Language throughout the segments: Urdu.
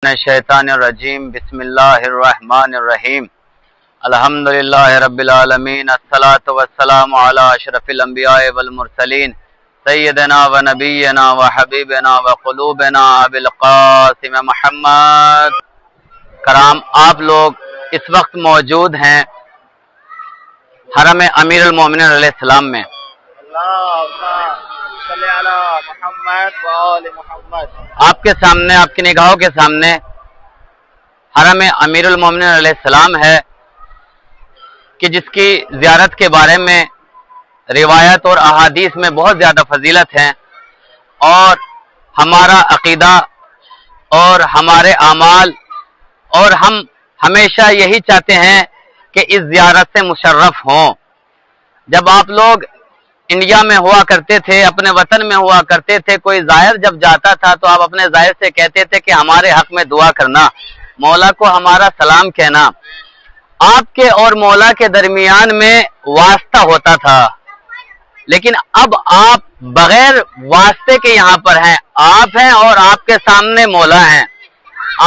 الشیطان الرجیم بسم اللہ الرحمن الرحیم الحمدللہ رب العالمین الصلاة والسلام علی اشرف الانبیاء والمرسلین سیدنا و نبینا و حبیبنا و قلوبنا ابی القاسم محمد کرام، آپ لوگ اس وقت موجود ہیں حرم امیر المومنین علیہ السلام میں۔ آپ کے سامنے، آپ کی نگاہوں کے سامنے حرم امیر المومنین علیہ السلام ہے کہ جس کی زیارت کے بارے میں روایت اور احادیث میں بہت زیادہ فضیلت ہے، اور ہمارا عقیدہ اور ہمارے اعمال اور ہم ہمیشہ یہی چاہتے ہیں کہ اس زیارت سے مشرف ہوں۔ جب آپ لوگ انڈیا میں ہوا کرتے تھے، اپنے وطن میں ہوا کرتے تھے، کوئی زائر جب جاتا تھا تو آپ اپنے زائر سے کہتے تھے کہ ہمارے حق میں دعا کرنا، مولا کو ہمارا سلام کہنا۔ آپ کے اور مولا کے درمیان میں واسطہ ہوتا تھا، لیکن اب آپ بغیر واسطے کے یہاں پر ہیں، آپ ہیں اور آپ کے سامنے مولا ہیں۔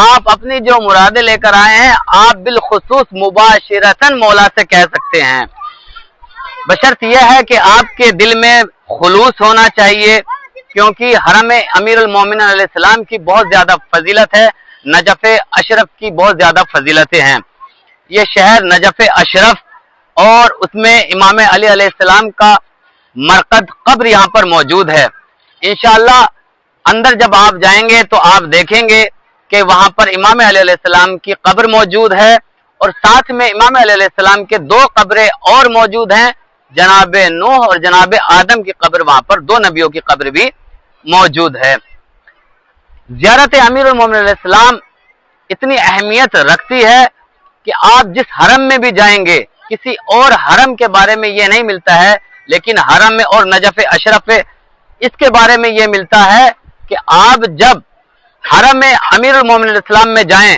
آپ اپنی جو مرادیں لے کر آئے ہیں، آپ بالخصوص مباشرتاً مولا سے کہہ سکتے ہیں، بشرط یہ ہے کہ آپ کے دل میں خلوص ہونا چاہیے، کیونکہ حرم امیر المومنین علیہ السلام کی بہت زیادہ فضیلت ہے، نجف اشرف کی بہت زیادہ فضیلتیں ہیں۔ یہ شہر نجف اشرف اور اس میں امام علی علیہ السلام کا مرقد قبر یہاں پر موجود ہے۔ انشاءاللہ اندر جب آپ جائیں گے تو آپ دیکھیں گے کہ وہاں پر امام علی علیہ السلام کی قبر موجود ہے، اور ساتھ میں امام علی علیہ السلام کے دو قبریں اور موجود ہیں، جناب نوح اور جناب آدم کی قبر، وہاں پر دو نبیوں کی قبر بھی موجود ہے۔ زیارت امیر المومنین علیہ السلام اتنی اہمیت رکھتی ہے کہ آپ جس حرم میں بھی جائیں گے، کسی اور حرم کے بارے میں یہ نہیں ملتا ہے، لیکن حرم میں اور نجف اشرف اس کے بارے میں یہ ملتا ہے کہ آپ جب حرم امیر المومنین علیہ السلام میں جائیں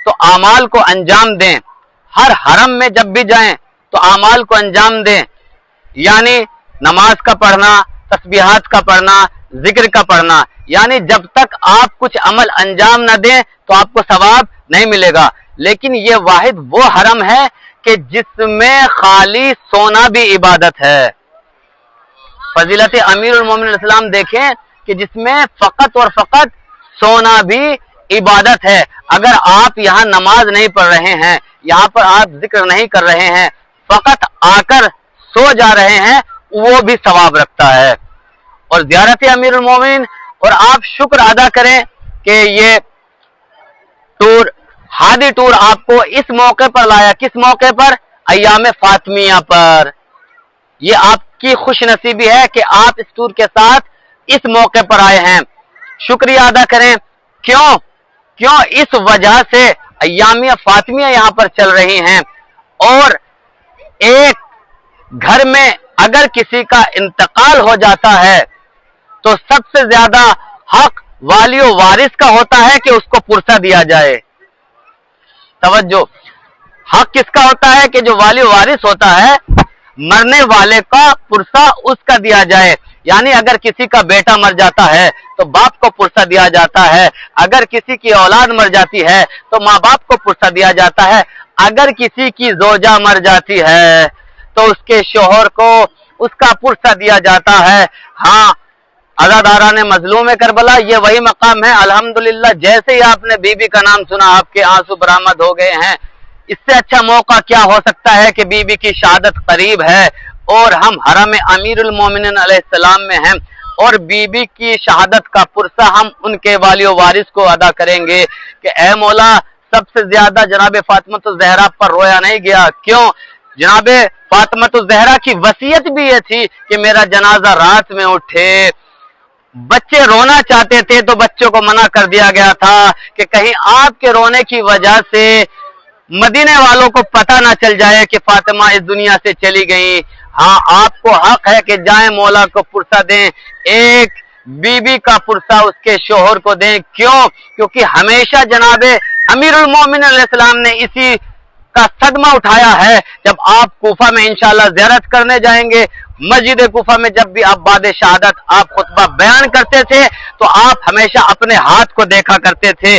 تو اعمال کو انجام دیں، ہر حرم میں جب بھی جائیں تو اعمال کو انجام دیں، یعنی نماز کا پڑھنا، تسبیحات کا پڑھنا، ذکر کا پڑھنا، یعنی جب تک آپ کچھ عمل انجام نہ دیں تو آپ کو ثواب نہیں ملے گا۔ لیکن یہ واحد وہ حرم ہے کہ جس میں خالی سونا بھی عبادت ہے۔ فضیلت امیر المومنین علیہ السلام دیکھیں کہ جس میں فقط اور فقط سونا بھی عبادت ہے۔ اگر آپ یہاں نماز نہیں پڑھ رہے ہیں، یہاں پر آپ ذکر نہیں کر رہے ہیں، فقط آ کر سو جا رہے ہیں، وہ بھی ثواب رکھتا ہے۔ اور زیارت امیر المومنین، اور آپ شکر ادا کریں کہ یہ ٹور، ہادی ٹور آپ کو اس موقع پر لایا۔ کس موقع پر؟ ایام فاطمیہ پر۔ یہ آپ کی خوش نصیبی ہے کہ آپ اس ٹور کے ساتھ اس موقع پر آئے ہیں۔ شکریہ ادا کریں۔ کیوں اس وجہ سے ایام فاطمیہ یہاں پر چل رہی ہیں، اور ایک گھر میں اگر کسی کا انتقال ہو جاتا ہے تو سب سے زیادہ حق والی و وارث کا ہوتا ہے کہ اس کو پرسہ دیا جائے۔ توجہ، حق کس کا ہوتا ہے کہ جو والی و وارث ہوتا ہے، مرنے والے کا پرسہ اس کا دیا جائے۔ یعنی اگر کسی کا بیٹا مر جاتا ہے تو باپ کو پرسہ دیا جاتا ہے، اگر کسی کی اولاد مر جاتی ہے تو ماں باپ کو پرسہ دیا جاتا ہے، اگر کسی کی زوجہ مر جاتی ہے تو اس کے شوہر کو اس کا پرسہ دیا جاتا ہے۔ ہاں، عزاداران مظلوم کربلا، یہ وہی مقام ہے۔ الحمدللہ جیسے ہی آپ نے بی بی کا نام سنا، آپ کے آنسو برآمد ہو گئے ہیں۔ اس سے اچھا موقع کیا ہو سکتا ہے کہ بی بی کی شہادت قریب ہے، اور ہم حرم امیر المومنین علیہ السلام میں ہیں، اور بی بی کی شہادت کا پرسہ ہم ان کے والی و وارث کو ادا کریں گے کہ اے مولا، سب سے زیادہ جناب فاطمۃ الزہرا پر رویا نہیں گیا۔ کیوں؟ جناب فاطمۃ الزہرا کی وصیت بھی یہ تھی کہ میرا جنازہ رات میں اٹھے۔ بچے رونا چاہتے تھے تو بچوں کو منع کر دیا گیا تھا کہ کہیں آپ کے رونے کی وجہ سے مدینے والوں کو پتہ نہ چل جائے کہ فاطمہ اس دنیا سے چلی گئی۔ ہاں، آپ کو حق ہے کہ جائیں مولا کو پرسہ دیں، ایک بی بی کا پرسہ اس کے شوہر کو دیں۔ کیونکہ ہمیشہ جناب امیر المومنین علیہ السلام نے اسی کا صدمہ اٹھایا ہے۔ جب آپ کوفہ میں انشاءاللہ زیارت کرنے جائیں گے، مسجد کوفہ میں جب بھی آپ بعد شہادت آپ خطبہ بیان کرتے تھے تو آپ ہمیشہ اپنے ہاتھ کو دیکھا کرتے تھے۔